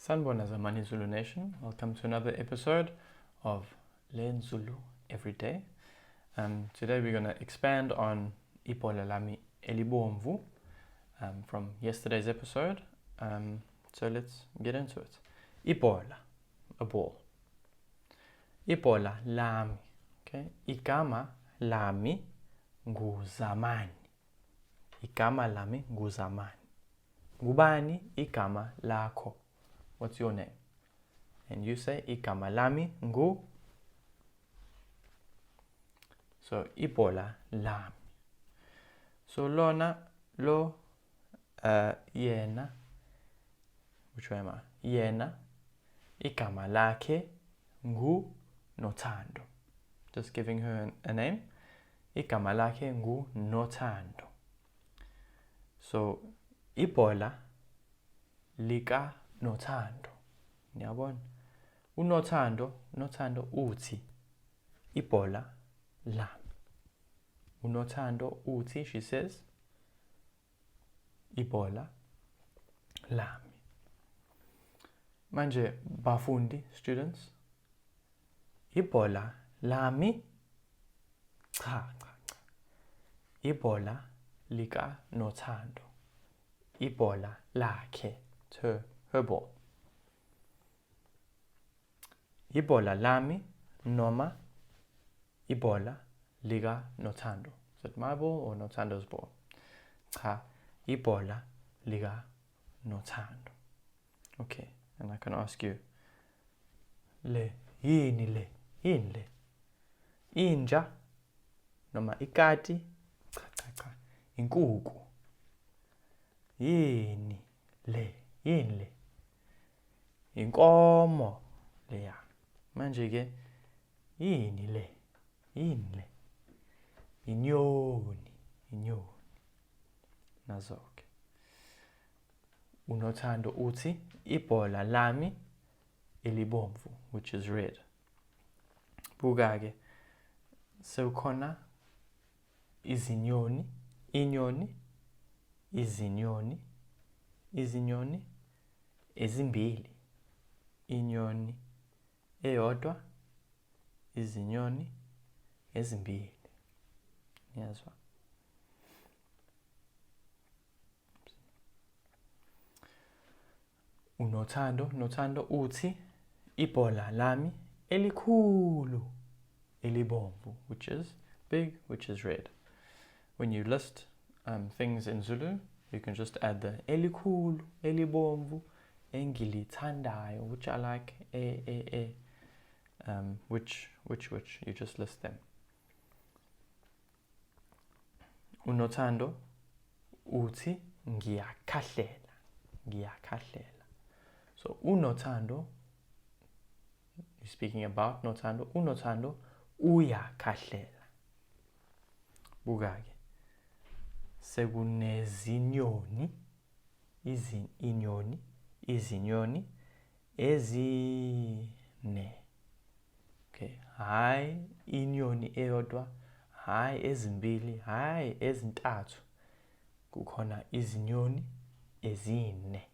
Sanibona Zamani Zulu Nation. Welcome to another episode of Learn Zulu Every Day. Today we're going to expand on Ipola Lami Elibomvu from yesterday's episode. So let's get into it. Ipola, a ball. Ipola Lami. Okay. Igama Lami nguzamani. Igama Lami nguzamani. Ngubani igama lakho. What's your name? And you say igama lami ngu. So ipola lami. So lona lo yena. Which way am I? Yena igama lakhe ngu Nothando. Just giving her a name. Igama lakhe ngu Nothando. So ipola lika Nothando. Niyabona? Nothando uthi ipola lami. Nothando uthi, she says, ipola lami. Manje bafundi, students, ipola lami cha. Ipola lika Nothando. Ipola lakhe, her ball. Ipola lami noma ipola liga Nothando. Is it my ball or Nothando's ball? Cha, ipola liga Nothando. Okay, and I can ask you, yini le? Inja noma ikati? Cha. Inkukhu. Yini le? Inkomo leya. Manje ke yini le? Inyoni. Nazo-ke. Unothando uthi ipola lami elibomvu, which is red. Buka-ke sekukhona izinyoni ezimbili. Inyoni eyodwa, izinyoni ezimbili. Niyazwa? Nothando uthi ipola lami elikhulu elibomvu, which is big, which is red. When you list things in Zulu, you can just add the elikhulu, elibomvu, engilithandayo, which I like, which, you just list them. Unothando uthi ngiyakhahlela. So unothando, you're speaking about Nothando. Unothando uyakhahlela. Buka-ke sekunezinyoni, izinyoni ezine. Okay, hayi inyoni eyodwa, hayi ezimbili, hayi ezintathu. Kukhona izinyoni ezine.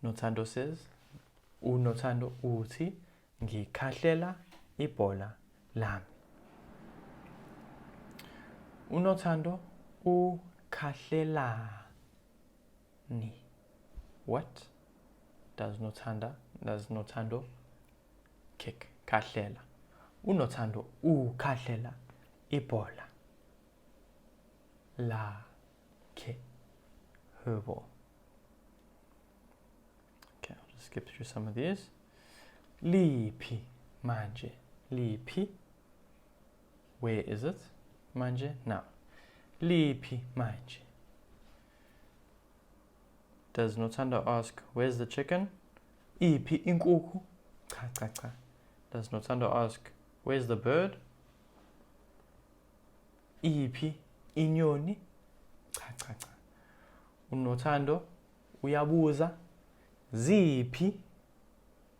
Nothando says, unothando uthi ngikhahlela ipola lami. Unothando ukhahlelani. What does Nothando kick? Khahlela. Unothando ukhahlela ipola lakhe, her ball. Okay, I'll just skip through some of these. Liphi manje? Liphi. Where is it? Manje, now. Liphi manje? Does Nothando ask, where's the chicken? Iphi inkukhu? Cha. Does Nothando ask, where's the bird? Iphi inyoni? Cha. Unothando uyabuza, ziphi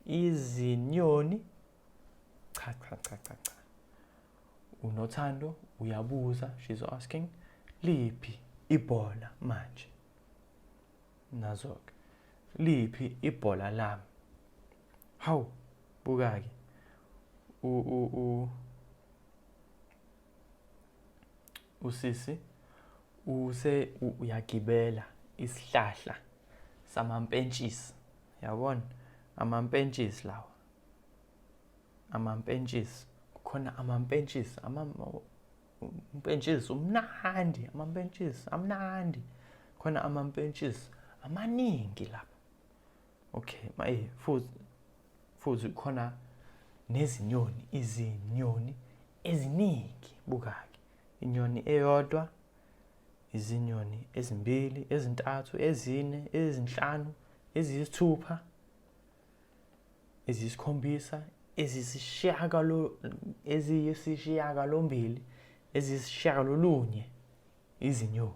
izinyoni? Cha. Unothando uyabuza, she's asking, liphi ipola manje? Nazo-ke. Liphi ibhola lami? Hawu, buka-ke. Usisi uyagibela isihlahla samampentshisi. Yabona? Amampentshisi lawa. Amampentshisi. Kukhona amampentshisi. Umpentshisi umnandi. Amampentshisi amnandi. Khona amampentshisi amaningi lapha. Okay, futhi khona nezinyoni, izinyoni eziningi. Buka-ke. Inyoni eyodwa, izinyoni ezimbili, ezintathu, ezine, ezinhlanu, eziyisithupha, eziyisikhombisa, eziyisishiyagalombili, eziyisishiyagalolunye, izinyoni.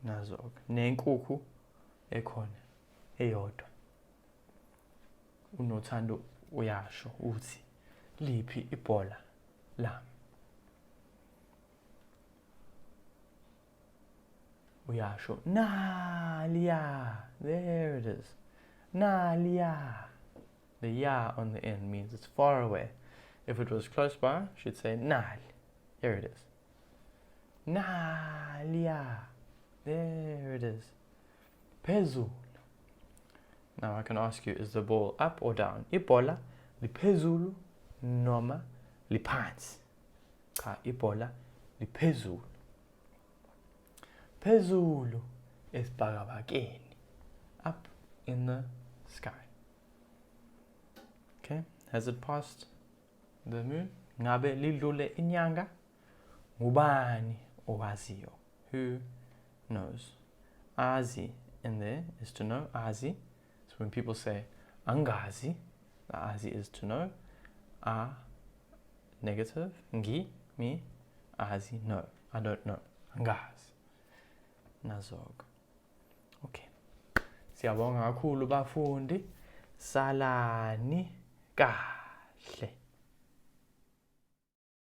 Nazo-ke. Nenkukhu ekhona eyodwa. UNothando uyasho uthi liphi ibhola lami? Uyasho naliya. There it is. Naliya. The ya on the end means it's far away. If it was close by, she'd say nali. Here it is. Naliya. There it is. Phezulu. Now I can ask you, is the ball up or down? Ibhola liphezulu noma liphansi? Cha, ibhola liphezulu. Phezulu esibhakabhakeni. Up in the sky. Okay, has it passed the moon? Ngabe lidlule inyanga? Ngubani owaziyo? Who knows? Azi in there is to know. Azi. So when people say angazi, the azi is to know. A, negative. Ngi, me. Azi, no. I don't know. Angazi. Nazog. Okay. Siyabonga kakhulu bafundi. Salani kahle.